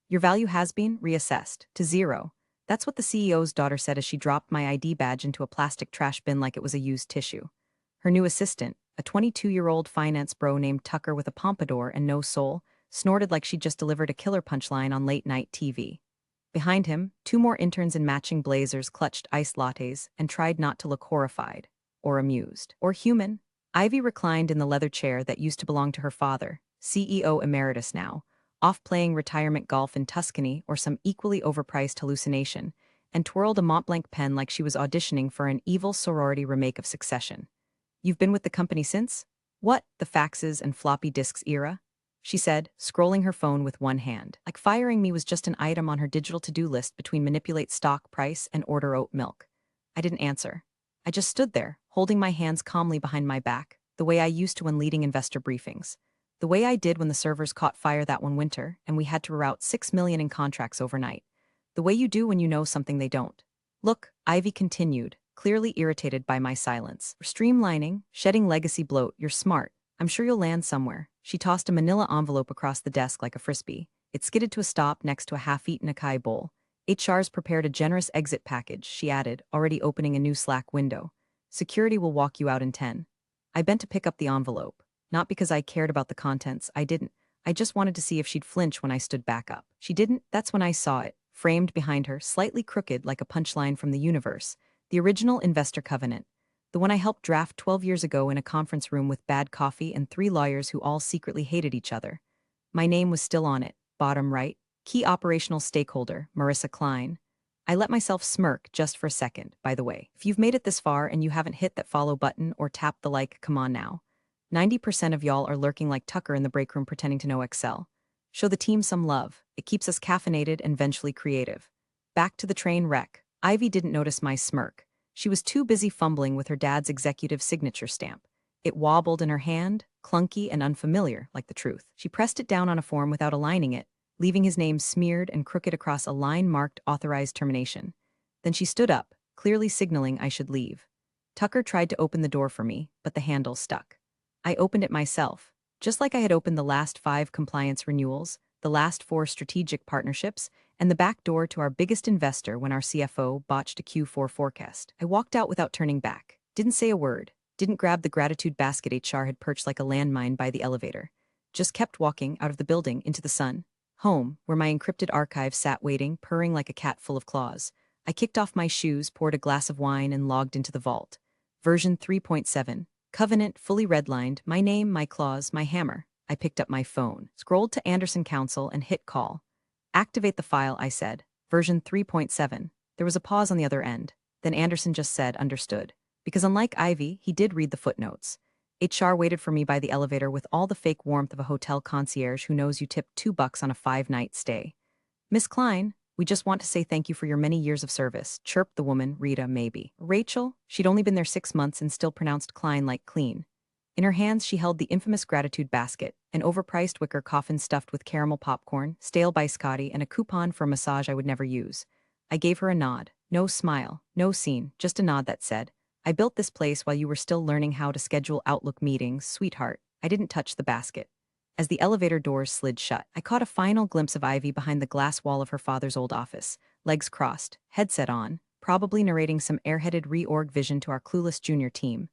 Your value has been reassessed to zero. That's what the CEO's daughter said as she dropped my ID badge into a plastic trash bin like it was a used tissue. Her new assistant, a 22-year-old finance bro named Tucker with a pompadour and no soul, snorted like she'd just delivered a killer punchline on late-night TV. Behind him, two more interns in matching blazers clutched iced lattes and tried not to look horrified, or amused, or human. Ivy reclined in the leather chair that used to belong to her father, CEO emeritus now, off playing retirement golf in Tuscany or some equally overpriced hallucination, and twirled a Montblanc pen like she was auditioning for an evil sorority remake of Succession. You've been with the company since? What, the faxes and floppy disks era? She said, scrolling her phone with one hand, like firing me was just an item on her digital to-do list between manipulate stock price and order oat milk. I didn't answer. I just stood there, holding my hands calmly behind my back, the way I used to when leading investor briefings. The way I did when the servers caught fire that one winter and we had to route 6 million in contracts overnight. The way you do when you know something they don't. Look, Ivy continued, clearly irritated by my silence. Streamlining, shedding legacy bloat, you're smart. I'm sure you'll land somewhere. She tossed a manila envelope across the desk like a frisbee. It skidded to a stop next to a half-eaten acai bowl. HR's prepared a generous exit package, she added, already opening a new Slack window. Security will walk you out in 10. I bent to pick up the envelope. Not because I cared about the contents, I didn't. I just wanted to see if she'd flinch when I stood back up. She didn't. That's when I saw it, framed behind her, slightly crooked like a punchline from the universe. The original investor covenant. The one I helped draft 12 years ago in a conference room with bad coffee and 3 lawyers who all secretly hated each other. My name was still on it, bottom right. Key operational stakeholder, Marissa Klein. I let myself smirk just for a second, by the way. If you've made it this far and you haven't hit that follow button or tapped the like, come on now. 90% of y'all are lurking like Tucker in the break room pretending to know Excel. Show the team some love. It keeps us caffeinated and vengefully creative. Back to the train wreck. Ivy didn't notice my smirk. She was too busy fumbling with her dad's executive signature stamp. It wobbled in her hand, clunky and unfamiliar, like the truth. She pressed it down on a form without aligning it, leaving his name smeared and crooked across a line marked authorized termination. Then she stood up, clearly signaling I should leave. Tucker tried to open the door for me, but the handle stuck. I opened it myself, just like I had opened the last 5 compliance renewals, the last 4 strategic partnerships, and the back door to our biggest investor when our CFO botched a Q4 forecast. I walked out without turning back, didn't say a word, didn't grab the gratitude basket HR had perched like a landmine by the elevator, just kept walking out of the building into the sun, home, where my encrypted archive sat waiting, purring like a cat full of claws. I kicked off my shoes, poured a glass of wine, and logged into the vault. Version 3.7. Covenant, fully redlined, my name, my clause, my hammer. I picked up my phone, scrolled to Anderson Counsel, and hit call. Activate the file, I said. Version 3.7. There was a pause on the other end. Then Anderson just said, understood. Because unlike Ivy, he did read the footnotes. HR waited for me by the elevator with all the fake warmth of a hotel concierge who knows you tipped $2 on a 5-night stay. Miss Klein, we just want to say thank you for your many years of service, chirped the woman, Rita, maybe. Rachel, she'd only been there 6 months and still pronounced Klein like clean. In her hands she held the infamous gratitude basket, an overpriced wicker coffin stuffed with caramel popcorn, stale biscotti, and a coupon for a massage I would never use. I gave her a nod. No smile, no scene, just a nod that said, I built this place while you were still learning how to schedule Outlook meetings, sweetheart. I didn't touch the basket. As the elevator doors slid shut, I caught a final glimpse of Ivy behind the glass wall of her father's old office, legs crossed, headset on, probably narrating some airheaded reorg vision to our clueless junior team.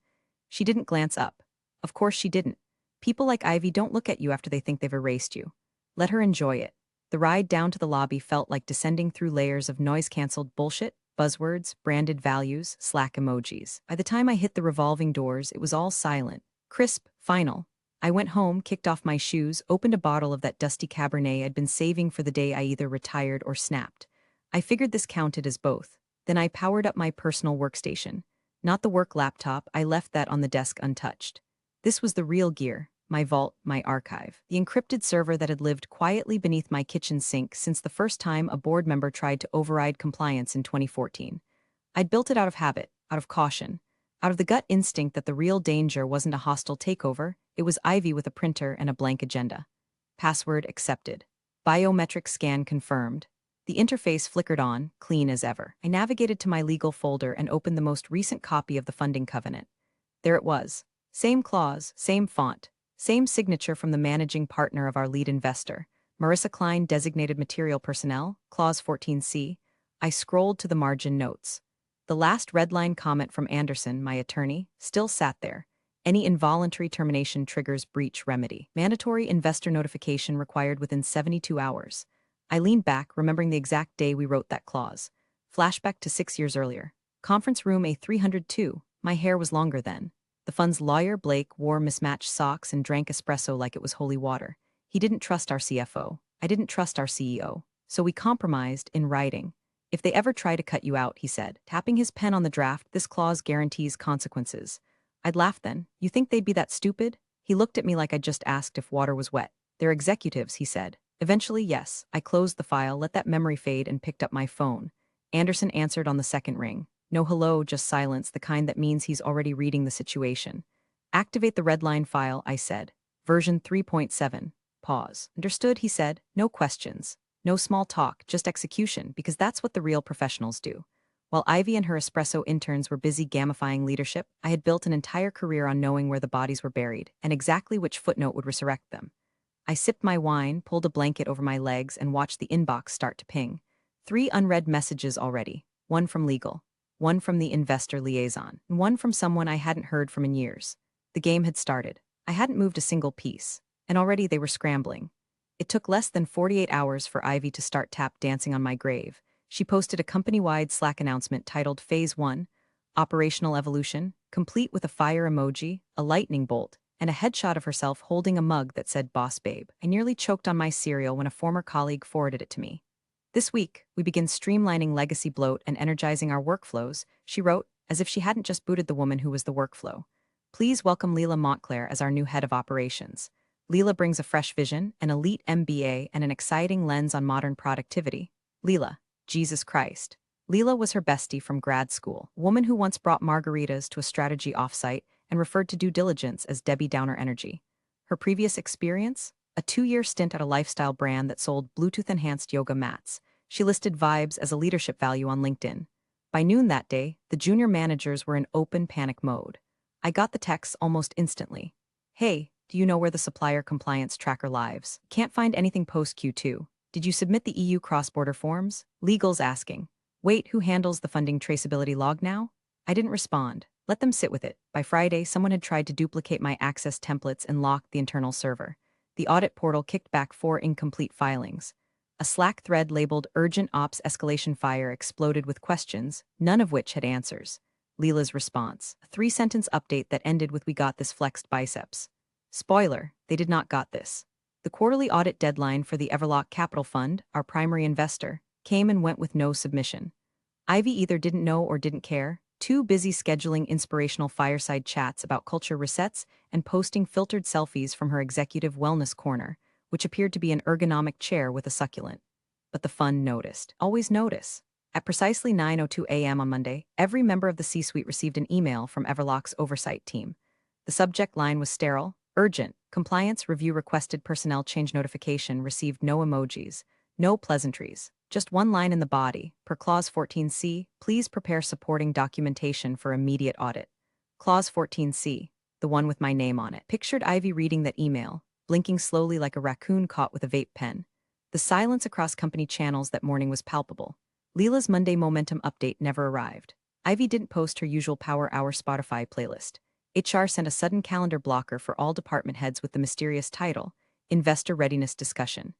She didn't glance up. Of course she didn't. People like Ivy don't look at you after they think they've erased you. Let her enjoy it. The ride down to the lobby felt like descending through layers of noise-canceled bullshit, buzzwords, branded values, Slack emojis. By the time I hit the revolving doors, it was all silent, crisp, final. I went home, kicked off my shoes, opened a bottle of that dusty Cabernet I'd been saving for the day I either retired or snapped. I figured this counted as both. Then I powered up my personal workstation. Not the work laptop, I left that on the desk untouched. This was the real gear, my vault, my archive. The encrypted server that had lived quietly beneath my kitchen sink since the first time a board member tried to override compliance in 2014. I'd built it out of habit, out of caution, out of the gut instinct that the real danger wasn't a hostile takeover, it was Ivy with a printer and a blank agenda. Password accepted. Biometric scan confirmed. The interface flickered on, clean as ever. I navigated to my legal folder and opened the most recent copy of the funding covenant. There it was. Same clause, same font, same signature from the managing partner of our lead investor, Marissa Klein designated material personnel, clause 14C. I scrolled to the margin notes. The last red line comment from Anderson, my attorney, still sat there. Any involuntary termination triggers breach remedy. Mandatory investor notification required within 72 hours. I leaned back, remembering the exact day we wrote that clause. Flashback to 6 years earlier. Conference room A302. My hair was longer then. The fund's lawyer, Blake, wore mismatched socks and drank espresso like it was holy water. He didn't trust our CFO. I didn't trust our CEO. So we compromised in writing. If they ever try to cut you out, he said, tapping his pen on the draft, this clause guarantees consequences. I'd laugh then. You think they'd be that stupid? He looked at me like I'd just asked if water was wet. They're executives, he said. Eventually, yes. I closed the file, let that memory fade, and picked up my phone. Anderson answered on the second ring. No hello, just silence, the kind that means he's already reading the situation. Activate the red line file, I said. Version 3.7. Pause. Understood, he said. No questions. No small talk, just execution, because that's what the real professionals do. While Ivy and her espresso interns were busy gamifying leadership, I had built an entire career on knowing where the bodies were buried and exactly which footnote would resurrect them. I sipped my wine, pulled a blanket over my legs, and watched the inbox start to ping. 3 unread messages already. 1 from legal, 1 from the investor liaison, and 1 from someone I hadn't heard from in years. The game had started. I hadn't moved a single piece, and already they were scrambling. It took less than 48 hours for Ivy to start tap dancing on my grave. She posted a company-wide Slack announcement titled Phase 1, Operational Evolution, complete with a fire emoji, a lightning bolt, and a headshot of herself holding a mug that said Boss Babe. I nearly choked on my cereal when a former colleague forwarded it to me. This week, we begin streamlining legacy bloat and energizing our workflows, she wrote, as if she hadn't just booted the woman who was the workflow. Please welcome Leela Montclair as our new head of operations. Leela brings a fresh vision, an elite MBA, and an exciting lens on modern productivity. Leela, Jesus Christ. Leela was her bestie from grad school, a woman who once brought margaritas to a strategy offsite and referred to due diligence as Debbie Downer energy. Her previous experience? A 2-year stint at a lifestyle brand that sold Bluetooth-enhanced yoga mats. She listed vibes as a leadership value on LinkedIn. By noon that day, the junior managers were in open panic mode. I got the text almost instantly. Hey, do you know where the supplier compliance tracker lives? Can't find anything post Q2. Did you submit the EU cross-border forms? Legal's asking. Wait, who handles the funding traceability log now? I didn't respond. Let them sit with it. By Friday, someone had tried to duplicate my access templates and locked the internal server. The audit portal kicked back 4 incomplete filings. A Slack thread labeled Urgent Ops Escalation Fire exploded with questions, none of which had answers. Leela's response. A 3-sentence update that ended with We got this flexed biceps. Spoiler, they did not got this. The quarterly audit deadline for the Everlock Capital Fund, our primary investor, came and went with no submission. Ivy either didn't know or didn't care, too busy scheduling inspirational fireside chats about culture resets and posting filtered selfies from her executive wellness corner, which appeared to be an ergonomic chair with a succulent. But the fund noticed. Always notice. At precisely 9:02 a.m. on Monday, every member of the C-suite received an email from Everlock's oversight team. The subject line was sterile, urgent, compliance review requested personnel change notification received no emojis, no pleasantries, just one line in the body, per Clause 14C, please prepare supporting documentation for immediate audit. Clause 14C, the one with my name on it. Pictured Ivy reading that email, blinking slowly like a raccoon caught with a vape pen. The silence across company channels that morning was palpable. Leela's Monday momentum update never arrived. Ivy didn't post her usual Power Hour Spotify playlist. HR sent a sudden calendar blocker for all department heads with the mysterious title, Investor Readiness Discussion.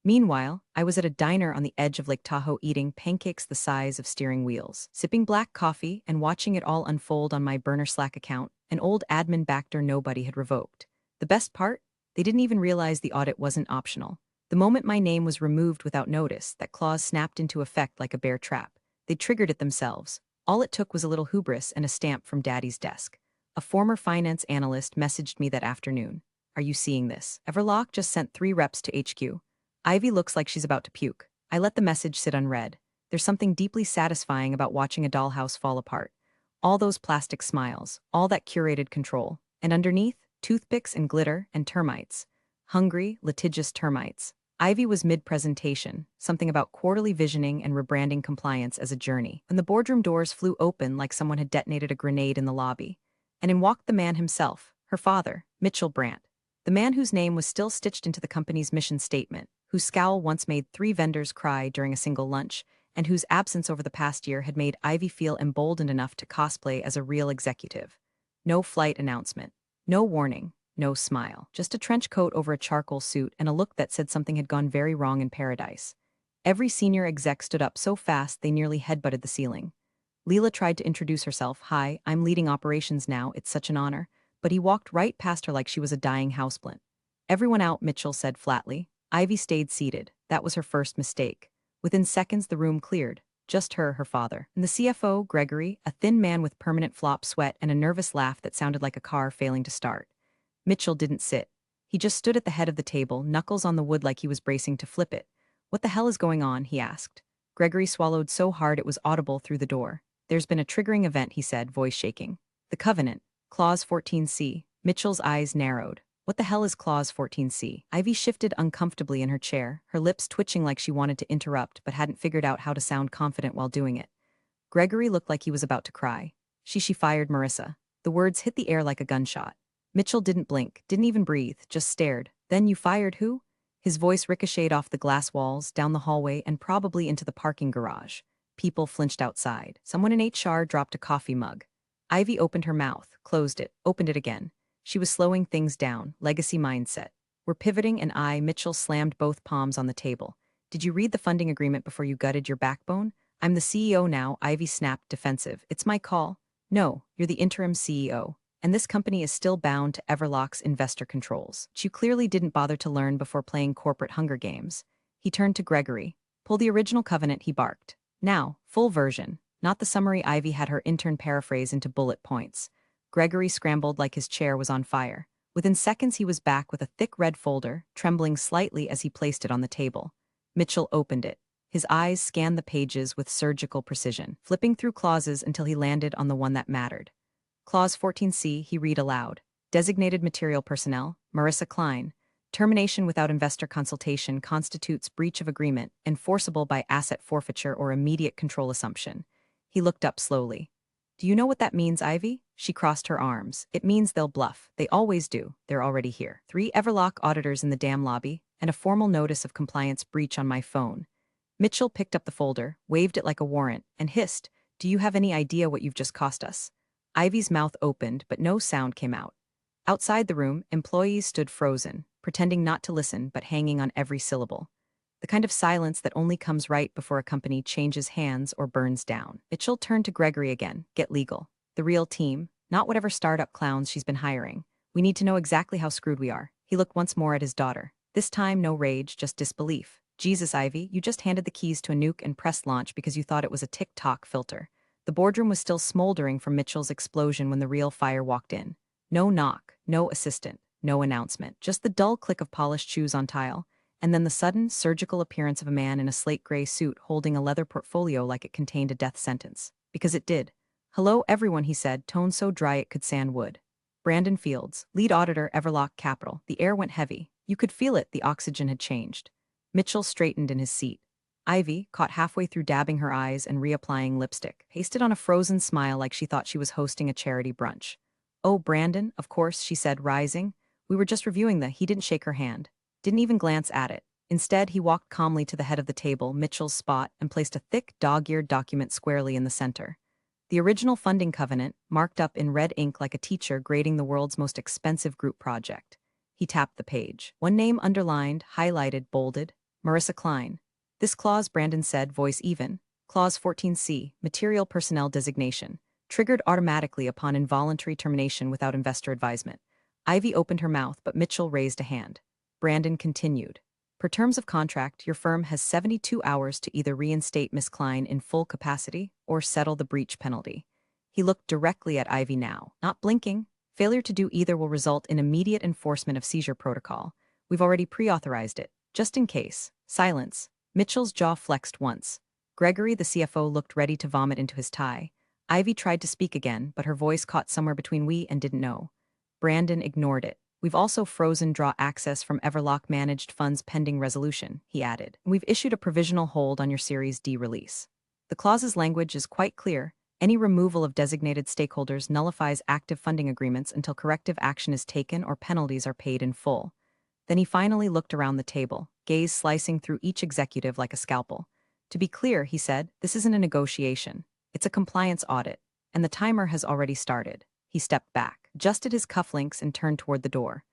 Meanwhile, I was at a diner on the edge of Lake Tahoe eating pancakes the size of steering wheels, sipping black coffee and watching it all unfold on my burner Slack account, an old admin backdoor nobody had revoked. The best part? They didn't even realize the audit wasn't optional. The moment my name was removed without notice, that clause snapped into effect like a bear trap. They triggered it themselves. All it took was a little hubris and a stamp from Daddy's desk. A former finance analyst messaged me that afternoon. Are you seeing this? Everlock just sent 3 reps to HQ. Ivy looks like she's about to puke. I let the message sit unread. There's something deeply satisfying about watching a dollhouse fall apart. All those plastic smiles, all that curated control. And underneath, toothpicks and glitter and termites. Hungry, litigious termites. Ivy was mid-presentation, something about quarterly visioning and rebranding compliance as a journey, when the boardroom doors flew open like someone had detonated a grenade in the lobby. And in walked the man himself, her father, Mitchell Brandt, the man whose name was still stitched into the company's mission statement, whose scowl once made 3 vendors cry during a single lunch, and whose absence over the past year had made Ivy feel emboldened enough to cosplay as a real executive. No flight announcement. No warning. No smile. Just a trench coat over a charcoal suit and a look that said something had gone very wrong in paradise. Every senior exec stood up so fast they nearly headbutted the ceiling. Leela tried to introduce herself. "Hi, I'm leading operations now, it's such an honor," but he walked right past her like she was a dying houseplant. "Everyone out," Mitchell said flatly. Ivy stayed seated. That was her first mistake. Within seconds the room cleared. Just her father, and the CFO, Gregory, a thin man with permanent flop sweat and a nervous laugh that sounded like a car failing to start. Mitchell didn't sit. He just stood at the head of the table, knuckles on the wood like he was bracing to flip it. "What the hell is going on?" he asked. Gregory swallowed so hard it was audible through the door. "There's been a triggering event," he said, voice shaking. "The Covenant. Clause 14C. Mitchell's eyes narrowed. "What the hell is Clause 14C? Ivy shifted uncomfortably in her chair, her lips twitching like she wanted to interrupt but hadn't figured out how to sound confident while doing it. Gregory looked like he was about to cry. She fired Marissa." The words hit the air like a gunshot. Mitchell didn't blink, didn't even breathe, just stared. "Then you fired who?" His voice ricocheted off the glass walls, down the hallway, and probably into the parking garage. People flinched outside. Someone in HR dropped a coffee mug. Ivy opened her mouth, closed it, opened it again. She was slowing things down, legacy mindset. "We're pivoting," and Mitchell slammed both palms on the table. "Did you read the funding agreement before you gutted your backbone?" "I'm the CEO now," Ivy snapped, defensive. "It's my call." "No, you're the interim CEO. And this company is still bound to Everlock's investor controls, which you clearly didn't bother to learn before playing corporate Hunger Games." He turned to Gregory. "Pull the original covenant," he barked. "Now, full version, not the summary Ivy had her intern paraphrase into bullet points." Gregory scrambled like his chair was on fire. Within seconds he was back with a thick red folder, trembling slightly as he placed it on the table. Mitchell opened it. His eyes scanned the pages with surgical precision, flipping through clauses until he landed on the one that mattered. Clause 14C, he read aloud. "Designated material personnel, Marissa Klein. Termination without investor consultation constitutes breach of agreement, enforceable by asset forfeiture or immediate control assumption." He looked up slowly. "Do you know what that means, Ivy?" She crossed her arms. "It means they'll bluff. They always do. They're already here. 3 Everlock auditors in the damn lobby, and a formal notice of compliance breach on my phone." Mitchell picked up the folder, waved it like a warrant, and hissed, "Do you have any idea what you've just cost us?" Ivy's mouth opened, but no sound came out. Outside the room, employees stood frozen, pretending not to listen but hanging on every syllable. The kind of silence that only comes right before a company changes hands or burns down. Mitchell turned to Gregory again. "Get legal. The real team, not whatever startup clowns she's been hiring. We need to know exactly how screwed we are." He looked once more at his daughter. This time no rage, just disbelief. "Jesus, Ivy, you just handed the keys to a nuke and press launch because you thought it was a TikTok filter." The boardroom was still smoldering from Mitchell's explosion when the real fire walked in. No knock, no assistant, no announcement, just the dull click of polished shoes on tile, and then the sudden, surgical appearance of a man in a slate-gray suit holding a leather portfolio like it contained a death sentence. Because it did. "Hello, everyone," he said, tone so dry it could sand wood. "Brandon Fields, lead auditor, Everlock Capital." The air went heavy. You could feel it, the oxygen had changed. Mitchell straightened in his seat. Ivy, caught halfway through dabbing her eyes and reapplying lipstick, pasted on a frozen smile like she thought she was hosting a charity brunch. "Oh, Brandon, of course," she said, rising. "We were just reviewing the—" He didn't shake her hand. Didn't even glance at it. Instead, he walked calmly to the head of the table, Mitchell's spot, and placed a thick, dog-eared document squarely in the center. The original funding covenant, marked up in red ink like a teacher grading the world's most expensive group project. He tapped the page. One name underlined, highlighted, bolded. Marissa Klein. "This clause," Brandon said, voice even. "Clause 14C, material personnel designation. Triggered automatically upon involuntary termination without investor advisement." Ivy opened her mouth, but Mitchell raised a hand. Brandon continued. "Per terms of contract, your firm has 72 hours to either reinstate Miss Klein in full capacity or settle the breach penalty." He looked directly at Ivy now, not blinking. "Failure to do either will result in immediate enforcement of seizure protocol. We've already pre-authorized it, just in case." Silence. Mitchell's jaw flexed once. Gregory, the CFO, looked ready to vomit into his tie. Ivy tried to speak again, but her voice caught somewhere between "we" and "didn't know." Brandon ignored it. "We've also frozen draw access from Everlock managed funds pending resolution," he added. "And we've issued a provisional hold on your Series D release. The clause's language is quite clear. Any removal of designated stakeholders nullifies active funding agreements until corrective action is taken or penalties are paid in full." Then he finally looked around the table, gaze slicing through each executive like a scalpel. To be clear, he said, this isn't a negotiation. It's a compliance audit, and the timer has already started. He stepped back, adjusted his cufflinks, and turned toward the door.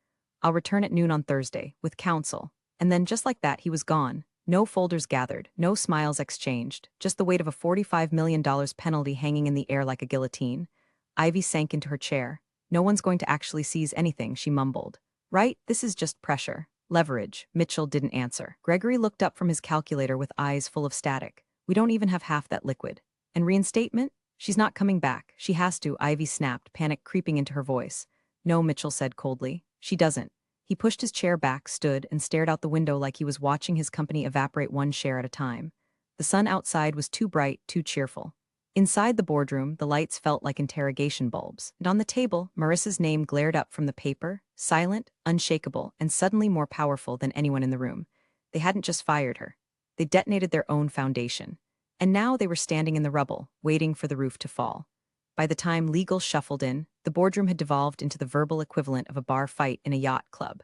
I'll return at noon on Thursday, with counsel. And then, just like that, he was gone. No folders gathered, no smiles exchanged, just the weight of a $45 million penalty hanging in the air like a guillotine. Ivy sank into her chair. No one's going to actually seize anything, she mumbled. Right, this is just pressure. Leverage. Mitchell didn't answer. Gregory looked up from his calculator with eyes full of static. We don't even have half that liquid. And reinstatement? She's not coming back. She has to, Ivy snapped, panic creeping into her voice. No, Mitchell said coldly. She doesn't. He pushed his chair back, stood, and stared out the window like he was watching his company evaporate one share at a time. The sun outside was too bright, too cheerful. Inside the boardroom, the lights felt like interrogation bulbs, and on the table, Marissa's name glared up from the paper, silent, unshakable, and suddenly more powerful than anyone in the room. They hadn't just fired her. They detonated their own foundation. And now they were standing in the rubble, waiting for the roof to fall. By the time legal shuffled in, the boardroom had devolved into the verbal equivalent of a bar fight in a yacht club.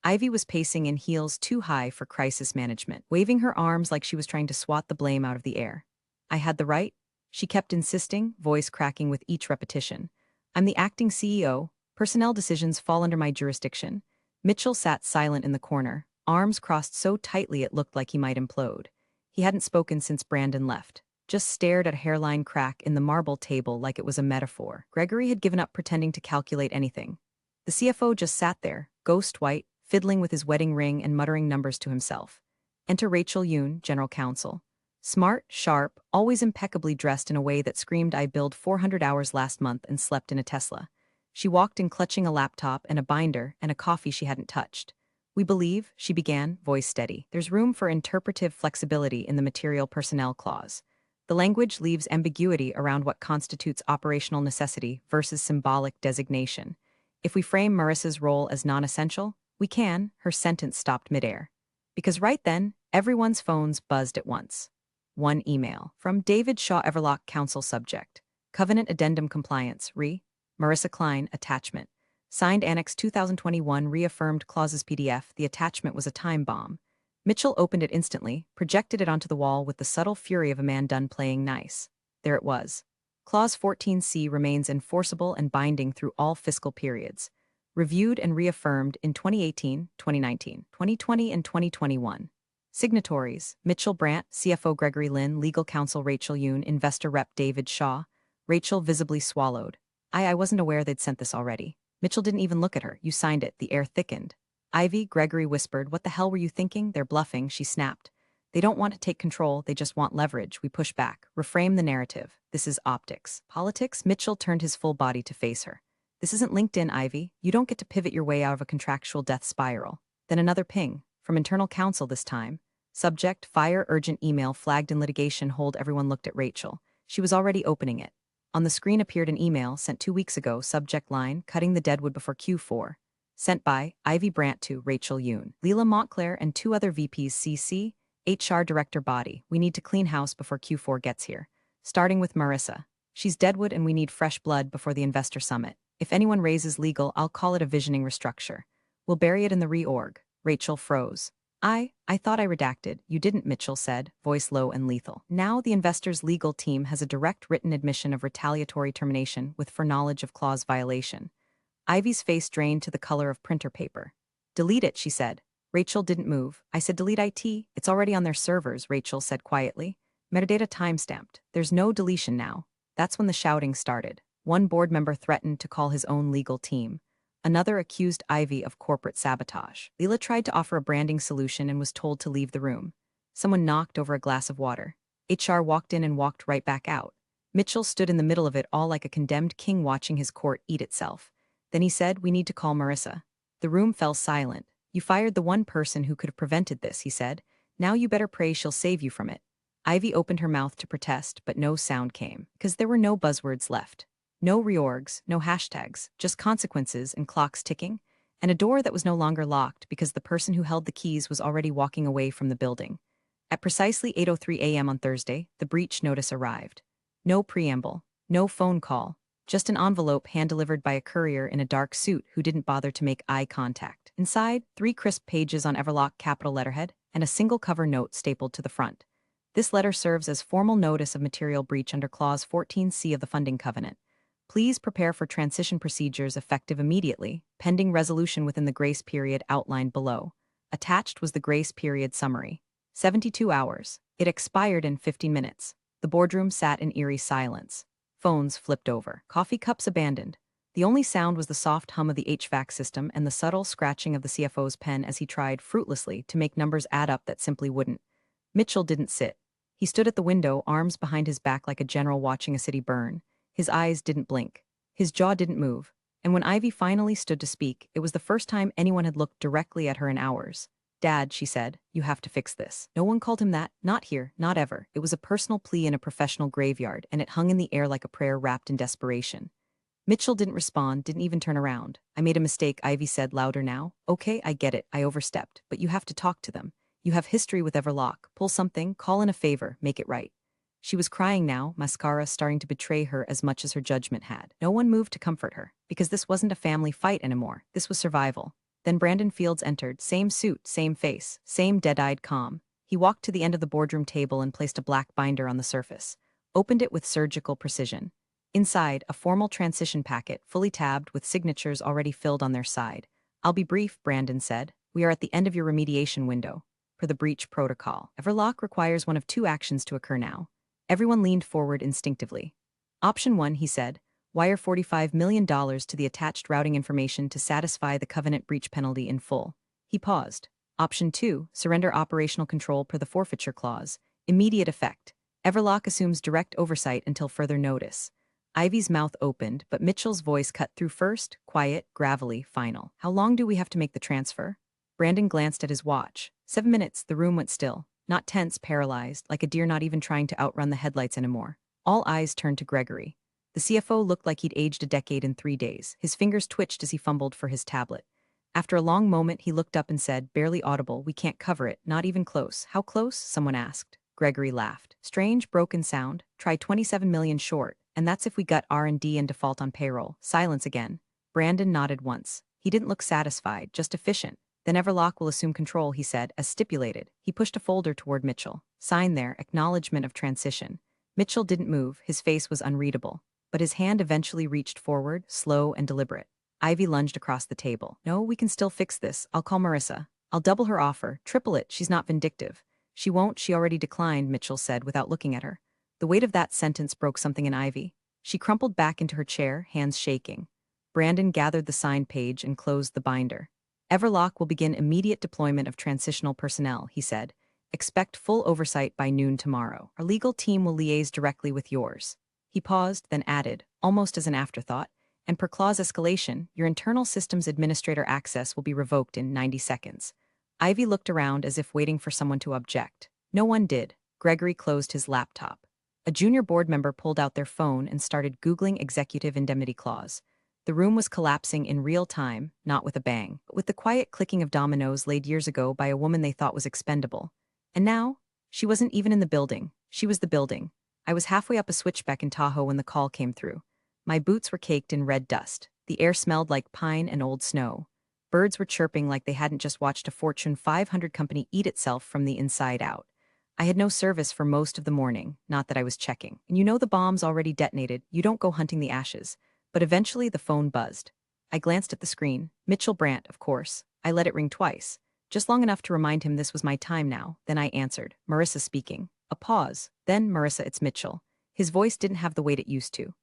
Ivy was pacing in heels too high for crisis management, waving her arms like she was trying to swat the blame out of the air. I had the right? She kept insisting, voice cracking with each repetition. I'm the acting CEO. Personnel decisions fall under my jurisdiction. Mitchell sat silent in the corner, arms crossed so tightly it looked like he might implode. He hadn't spoken since Brandon left, just stared at a hairline crack in the marble table like it was a metaphor. Gregory had given up pretending to calculate anything. The CFO just sat there, ghost white, fiddling with his wedding ring and muttering numbers to himself. Enter Rachel Yoon, general counsel. Smart, sharp, always impeccably dressed in a way that screamed I billed 400 hours last month and slept in a Tesla. She walked in clutching a laptop and a binder and a coffee she hadn't touched. We believe, she began, voice steady, there's room for interpretive flexibility in the material personnel clause. The language leaves ambiguity around what constitutes operational necessity versus symbolic designation. If we frame Marissa's role as non-essential, we can, her sentence stopped midair. Because right then, everyone's phones buzzed at once. One email. From David Shaw Everlock Counsel Subject. Covenant Addendum Compliance, Re. Marissa Klein, Attachment. Signed Annex 2021 Reaffirmed Clauses PDF. The attachment was a time bomb. Mitchell opened it instantly, projected it onto the wall with the subtle fury of a man done playing nice. There it was. Clause 14C remains enforceable and binding through all fiscal periods. Reviewed and reaffirmed in 2018, 2019, 2020, and 2021. Signatories, Mitchell Brandt, CFO Gregory Lin, Legal Counsel Rachel Yoon, Investor Rep David Shaw. Rachel visibly swallowed. I wasn't aware they'd sent this already. Mitchell didn't even look at her. You signed it. The air thickened. Ivy, Gregory whispered, what the hell were you thinking? They're bluffing, she snapped. They don't want to take control, they just want leverage. We push back. Reframe the narrative. This is optics. Politics? Mitchell turned his full body to face her. This isn't LinkedIn, Ivy. You don't get to pivot your way out of a contractual death spiral. Then another ping. From internal counsel this time. Subject, fire urgent email flagged in litigation hold. Everyone looked at Rachel. She was already opening it. On the screen appeared an email sent 2 weeks ago, subject line, cutting the deadwood before Q4. Sent by Ivy Brandt to Rachel Yoon, Leila Montclair, and 2 other VPs CC, HR Director Body. We need to clean house before Q4 gets here. Starting with Marissa. She's deadwood and we need fresh blood before the investor summit. If anyone raises legal, I'll call it a visioning restructure. We'll bury it in the reorg. Rachel froze. I thought I redacted. You didn't, Mitchell said, voice low and lethal. Now the investor's legal team has a direct written admission of retaliatory termination with foreknowledge of clause violation. Ivy's face drained to the color of printer paper. Delete it, she said. Rachel didn't move. I said delete IT. It's already on their servers, Rachel said quietly. Metadata timestamped. There's no deletion now. That's when the shouting started. One board member threatened to call his own legal team. Another accused Ivy of corporate sabotage. Leila tried to offer a branding solution and was told to leave the room. Someone knocked over a glass of water. HR walked in and walked right back out. Mitchell stood in the middle of it all like a condemned king watching his court eat itself. Then he said, we need to call Marissa. The room fell silent. You fired the one person who could have prevented this, he said. Now you better pray she'll save you from it. Ivy opened her mouth to protest, but no sound came, because there were no buzzwords left. No reorgs, no hashtags, just consequences and clocks ticking, and a door that was no longer locked because the person who held the keys was already walking away from the building. At precisely 8:03 a.m. on Thursday, the breach notice arrived. No preamble, no phone call, just an envelope hand-delivered by a courier in a dark suit who didn't bother to make eye contact. Inside, 3 crisp pages on Everlock capital letterhead and a single cover note stapled to the front. This letter serves as formal notice of material breach under Clause 14C of the Funding Covenant. Please prepare for transition procedures effective immediately, pending resolution within the grace period outlined below. Attached was the grace period summary. 72 hours. It expired in 15 minutes. The boardroom sat in eerie silence. Phones flipped over. Coffee cups abandoned. The only sound was the soft hum of the HVAC system and the subtle scratching of the CFO's pen as he tried, fruitlessly, to make numbers add up that simply wouldn't. Mitchell didn't sit. He stood at the window, arms behind his back like a general watching a city burn. His eyes didn't blink. His jaw didn't move. And when Ivy finally stood to speak, it was the first time anyone had looked directly at her in hours. "Dad," she said, "you have to fix this." No one called him that, not here, not ever. It was a personal plea in a professional graveyard, and it hung in the air like a prayer wrapped in desperation. Mitchell didn't respond, didn't even turn around. "I made a mistake," Ivy said louder now. "Okay, I get it, I overstepped, but you have to talk to them. You have history with Everlock. Pull something, call in a favor, make it right." She was crying now, mascara starting to betray her as much as her judgment had. No one moved to comfort her, because this wasn't a family fight anymore. This was survival. Then Brandon Fields entered, same suit, same face, same dead-eyed calm. He walked to the end of the boardroom table and placed a black binder on the surface. Opened it with surgical precision. Inside, a formal transition packet, fully tabbed with signatures already filled on their side. "I'll be brief," Brandon said. "We are at the end of your remediation window. Per the breach protocol, Everlock requires one of 2 actions to occur now." Everyone leaned forward instinctively. "Option 1," he said, "wire $45 million to the attached routing information to satisfy the covenant breach penalty in full." He paused. "Option 2, surrender operational control per the forfeiture clause. Immediate effect. Everlock assumes direct oversight until further notice." Ivy's mouth opened, but Mitchell's voice cut through first, quiet, gravelly, final. "How long do we have to make the transfer?" Brandon glanced at his watch. 7 minutes, the room went still. Not tense, paralyzed, like a deer not even trying to outrun the headlights anymore. All eyes turned to Gregory. The CFO looked like he'd aged a decade in 3 days. His fingers twitched as he fumbled for his tablet. After a long moment, he looked up and said, barely audible, "We can't cover it, not even close." "How close?" someone asked. Gregory laughed. "Strange, broken sound. Try 27 million short. And that's if we gut R&D and default on payroll." Silence again. Brandon nodded once. He didn't look satisfied, just efficient. "Then Everlock will assume control," he said, as stipulated. He pushed a folder toward Mitchell. "Sign there, acknowledgement of transition." Mitchell didn't move, his face was unreadable. But his hand eventually reached forward, slow and deliberate. Ivy lunged across the table. "No, we can still fix this. I'll call Marissa. I'll double her offer, triple it, she's not vindictive." "She won't, she already declined," Mitchell said without looking at her. The weight of that sentence broke something in Ivy. She crumpled back into her chair, hands shaking. Brandon gathered the signed page and closed the binder. "Everlock will begin immediate deployment of transitional personnel," he said. "Expect full oversight by noon tomorrow. Our legal team will liaise directly with yours." He paused, then added, almost as an afterthought, "And per clause escalation, your internal systems administrator access will be revoked in 90 seconds. Ivy looked around as if waiting for someone to object. No one did. Gregory closed his laptop. A junior board member pulled out their phone and started Googling executive indemnity clause. The room was collapsing in real time, not with a bang, but with the quiet clicking of dominoes laid years ago by a woman they thought was expendable. And now, she wasn't even in the building. She was the building. I was halfway up a switchback in Tahoe when the call came through. My boots were caked in red dust. The air smelled like pine and old snow. Birds were chirping like they hadn't just watched a Fortune 500 company eat itself from the inside out. I had no service for most of the morning, not that I was checking. And you know the bomb's already detonated, you don't go hunting the ashes. But eventually the phone buzzed. I glanced at the screen. Mitchell Brandt, of course. I let it ring twice, just long enough to remind him this was my time now. Then I answered. "Marissa speaking." A pause. Then, "Marissa, it's Mitchell." His voice didn't have the weight it used to.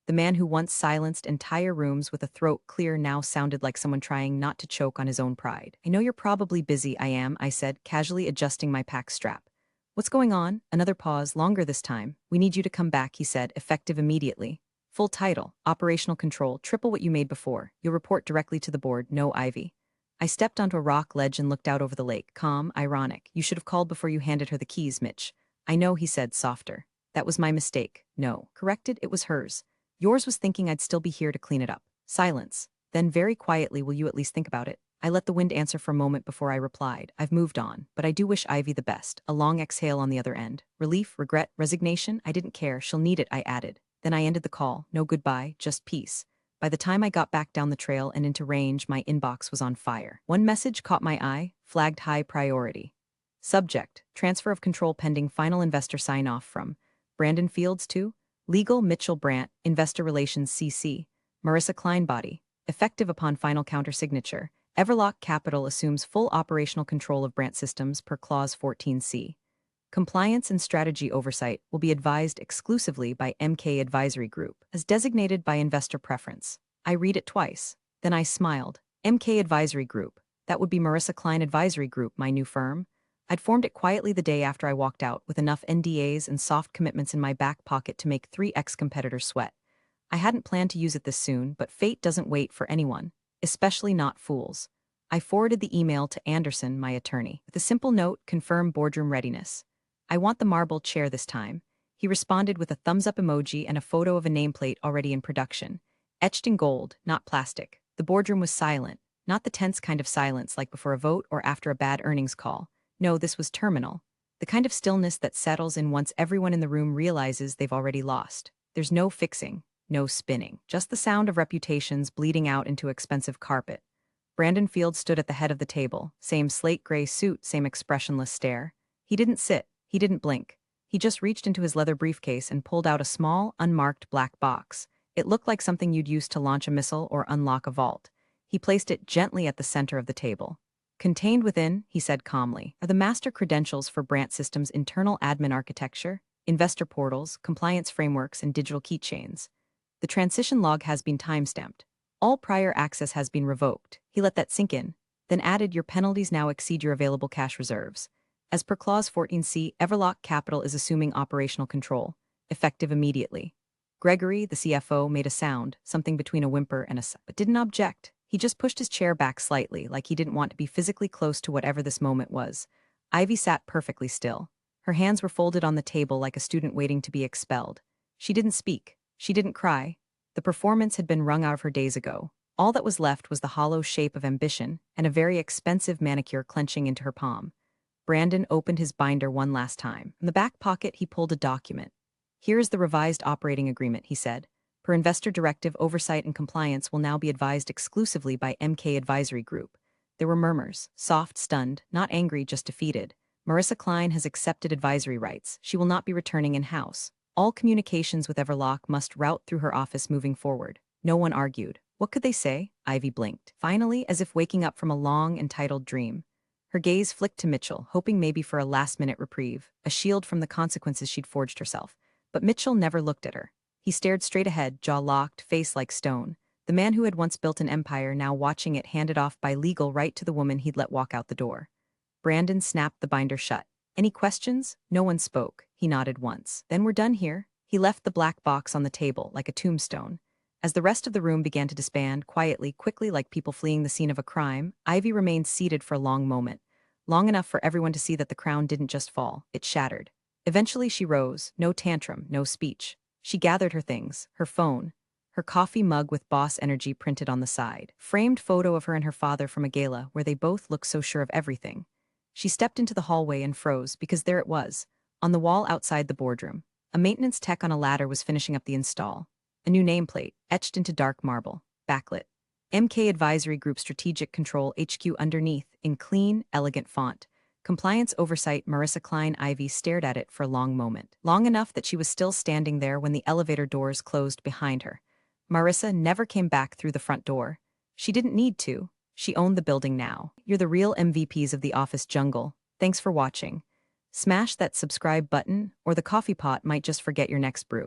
The man who once silenced entire rooms with a throat clear now sounded like someone trying not to choke on his own pride. "I know you're probably busy." "I am," I said, casually adjusting my pack strap. "What's going on?" Another pause, longer this time. "We need you to come back," he said, effective immediately. Full title, operational control, triple what you made before. You'll report directly to the board, no Ivy. I stepped onto a rock ledge and looked out over the lake, calm, ironic. "You should have called before you handed her the keys, Mitch." "I know," he said, softer. "That was my mistake." "No." Corrected, it was hers. "Yours was thinking I'd still be here to clean it up." Silence. Then very quietly, "Will you at least think about it?" I let the wind answer for a moment before I replied. "I've moved on, but I do wish Ivy the best." A long exhale on the other end. Relief, regret, resignation, I didn't care. "She'll need it," I added. Then I ended the call. No goodbye, just peace. By the time I got back down the trail and into range, my inbox was on fire. One message caught my eye, flagged high priority. Subject: transfer of control pending final investor sign-off from Brandon Fields to Legal Mitchell Brandt, Investor Relations CC, Marissa Kleinbody. Effective upon final counter-signature, Everlock Capital assumes full operational control of Brandt Systems per Clause 14C. Compliance and strategy oversight will be advised exclusively by MK Advisory Group, as designated by investor preference. I read it twice. Then I smiled. MK Advisory Group. That would be Marissa Klein Advisory Group, my new firm. I'd formed it quietly the day after I walked out, with enough NDAs and soft commitments in my back pocket to make 3 ex-competitors sweat. I hadn't planned to use it this soon, but fate doesn't wait for anyone, especially not fools. I forwarded the email to Anderson, my attorney, with a simple note: confirm boardroom readiness. I want the marble chair this time. He responded with a thumbs-up emoji and a photo of a nameplate already in production. Etched in gold, not plastic. The boardroom was silent, not the tense kind of silence like before a vote or after a bad earnings call. No, this was terminal. The kind of stillness that settles in once everyone in the room realizes they've already lost. There's no fixing, no spinning. Just the sound of reputations bleeding out into expensive carpet. Brandon Fields stood at the head of the table, same slate gray suit, same expressionless stare. He didn't sit. He didn't blink. He just reached into his leather briefcase and pulled out a small, unmarked black box. It looked like something you'd use to launch a missile or unlock a vault. He placed it gently at the center of the table. Contained within, he said calmly, are the master credentials for Brandt Systems' internal admin architecture, investor portals, compliance frameworks, and digital keychains. The transition log has been timestamped. All prior access has been revoked. He let that sink in, then added, your penalties now exceed your available cash reserves. As per Clause 14C, Everlock Capital is assuming operational control, effective immediately. Gregory, the CFO, made a sound, something between a whimper and a sigh, but didn't object. He just pushed his chair back slightly, like he didn't want to be physically close to whatever this moment was. Ivy sat perfectly still. Her hands were folded on the table like a student waiting to be expelled. She didn't speak. She didn't cry. The performance had been wrung out of her days ago. All that was left was the hollow shape of ambition and a very expensive manicure clenching into her palm. Brandon opened his binder one last time. In the back pocket, he pulled a document. Here is the revised operating agreement, he said. Per investor directive, oversight and compliance will now be advised exclusively by MK Advisory Group. There were murmurs, soft, stunned, not angry, just defeated. Marissa Klein has accepted advisory rights. She will not be returning in-house. All communications with Everlock must route through her office moving forward. No one argued. What could they say? Ivy blinked. Finally, as if waking up from a long, entitled dream. Her gaze flicked to Mitchell, hoping maybe for a last-minute reprieve, a shield from the consequences she'd forged herself. But Mitchell never looked at her. He stared straight ahead, jaw locked, face like stone. The man who had once built an empire, now watching it handed off by legal right to the woman he'd let walk out the door. Brandon snapped the binder shut. Any questions? No one spoke. He nodded once. Then we're done here. He left the black box on the table, like a tombstone. As the rest of the room began to disband, quietly, quickly, like people fleeing the scene of a crime, Ivy remained seated for a long moment. Long enough for everyone to see that the crown didn't just fall, it shattered. Eventually she rose, no tantrum, no speech. She gathered her things, her phone, her coffee mug with boss energy printed on the side, framed photo of her and her father from a gala where they both looked so sure of everything. She stepped into the hallway and froze, because there it was, on the wall outside the boardroom. A maintenance tech on a ladder was finishing up the install. A new nameplate, etched into dark marble, backlit. MK Advisory Group Strategic Control HQ underneath, in clean, elegant font. Compliance Oversight. Marissa Klein. Ivy stared at it for a long moment. Long enough that she was still standing there when the elevator doors closed behind her. Marissa never came back through the front door. She didn't need to. She owned the building now. You're the real MVPs of the office jungle. Thanks for watching. Smash that subscribe button, or the coffee pot might just forget your next brew.